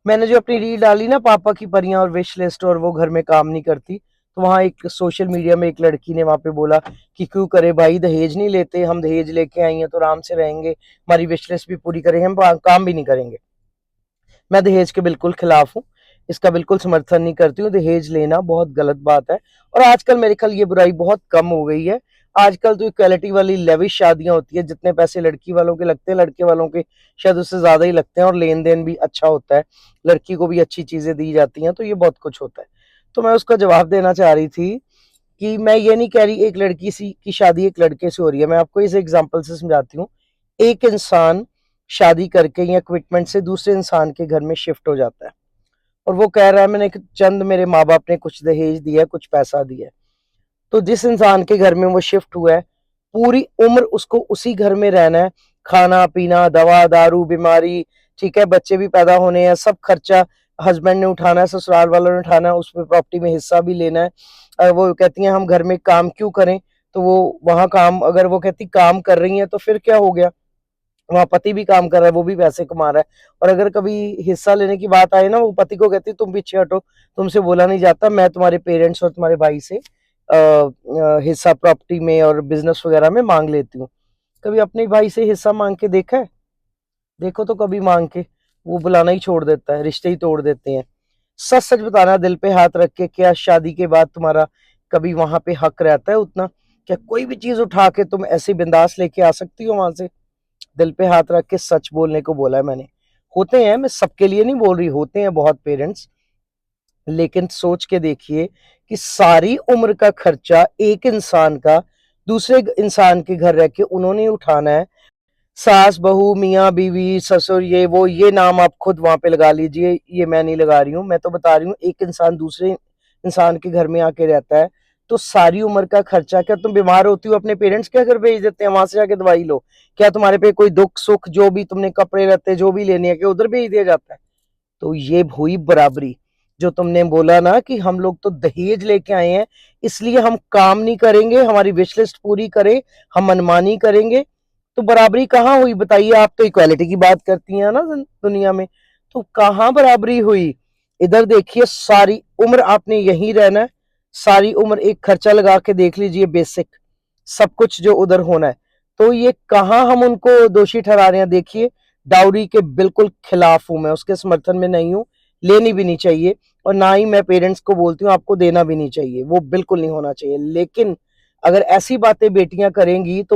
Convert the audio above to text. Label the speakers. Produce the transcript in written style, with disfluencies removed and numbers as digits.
Speaker 1: मैंने जो अपनी रील डाली ना पापा की परियां और विश लिस्ट और वो घर में काम नहीं करती, तो वहाँ एक सोशल मीडिया में एक लड़की ने वहाँ पे बोला कि क्यों करे भाई, दहेज नहीं लेते, हम दहेज लेके आई हैं तो आराम से रहेंगे, हमारी विश लिस्ट भी पूरी करेंगे, हम काम भी नहीं करेंगे। मैं दहेज के बिल्कुल खिलाफ हूँ, इसका बिल्कुल समर्थन नहीं करती हूँ। दहेज लेना बहुत गलत बात है और आजकल मेरे ख्याल ये बुराई बहुत कम हो गई है। आजकल तो इक्वालिटी वाली लेविश शादियां होती है, जितने पैसे लड़की वालों के लगते हैं लड़के वालों के शायद उससे ज्यादा ही लगते हैं, और लेन देन भी अच्छा होता है, लड़की को भी अच्छी चीजें दी जाती हैं, तो ये बहुत कुछ होता है। तो मैं उसका जवाब देना चाह रही थी कि मैं ये नहीं कह रही एक लड़की सी की शादी एक लड़के से हो रही है, मैं आपको इस एग्जाम्पल से समझाती हूँ। एक इंसान शादी करके या कमिटमेंट से दूसरे इंसान के घर में शिफ्ट हो जाता है, और वो कह रहा है मैंने चंद, मेरे माँ बाप ने कुछ दहेज दिया है, कुछ पैसा दिया है। तो जिस इंसान के घर में वो शिफ्ट हुआ है, पूरी उम्र उसको उसी घर में रहना है, खाना पीना दवा दारू बीमारी, ठीक है, बच्चे भी पैदा होने हैं, सब खर्चा हस्बैंड ने उठाना है, ससुराल वालों ने उठाना है, उसमें प्रॉपर्टी में हिस्सा भी लेना है। वो कहती हैं हम घर में काम क्यों करें, तो वो वहां काम, अगर वो कहती काम कर रही है तो फिर क्या हो गया, वहां पति भी काम कर रहा है, वो भी पैसे कमा रहा है। और अगर कभी हिस्सा लेने की बात आए ना, वो पति को कहती तुम पीछे हटो, तुमसे बोला नहीं जाता, मैं तुम्हारे पेरेंट्स और तुम्हारे भाई से हिस्सा प्रॉपर्टी में और बिजनेस वगैरह में मांग लेती हूँ। कभी अपने भाई से हिस्सा मांग के देखा है? देखो तो कभी मांग के, वो बुलाना ही छोड़ देता है, रिश्ते ही तोड़ देते हैं। सच सच बताना, दिल पे हाथ रख के, क्या शादी के बाद तुम्हारा कभी वहां पे हक रहता है उतना? क्या कोई भी चीज उठा के तुम ऐसे बिंदास लेके आ सकती हो वहां से? दिल पे हाथ रख के सच बोलने को बोला है मैंने। होते हैं, मैं सबके लिए नहीं बोल रही, होते हैं बहुत पेरेंट्स, लेकिन सोच के देखिए कि सारी उम्र का खर्चा एक इंसान का दूसरे इंसान के घर रह के उन्होंने ही उठाना है। सास बहू मियाँ बीवी ससुर ये वो, ये नाम आप खुद वहां पे लगा लीजिए, ये मैं नहीं लगा रही हूँ, मैं तो बता रही हूँ एक इंसान दूसरे इंसान के घर में आके रहता है, तो सारी उम्र का खर्चा, क्या तुम बीमार होती हो अपने पेरेंट्स के घर भेज देते हैं वहां से जाके दवाई लो? क्या तुम्हारे पे कोई दुख सुख जो भी तुमने कपड़े रहते जो भी लेने हैं, क्या उधर भेज दिया जाता है? तो ये हुई बराबरी। जो तुमने बोला ना कि हम लोग तो दहेज लेके आए हैं, इसलिए हम काम नहीं करेंगे, हमारी विश लिस्ट पूरी करे, हम मनमानी करेंगे, तो बराबरी कहाँ हुई बताइए? आप तो इक्वालिटी की बात करती हैं ना दुनिया में, तो कहाँ बराबरी हुई? इधर देखिए, सारी उम्र आपने यहीं रहना है, सारी उम्र एक खर्चा लगा के देख लीजिए, बेसिक सब कुछ जो उधर होना है, तो ये कहाँ हम उनको दोषी ठहरा रहे हैं? देखिए, डाउरी के बिल्कुल खिलाफ हूं मैं, उसके समर्थन में नहीं हूं, लेनी भी नहीं चाहिए, और ना ही मैं पेरेंट्स को बोलती हूँ आपको देना भी नहीं चाहिए, वो बिल्कुल नहीं होना चाहिए। लेकिन अगर ऐसी बातें बेटियां करेंगी तो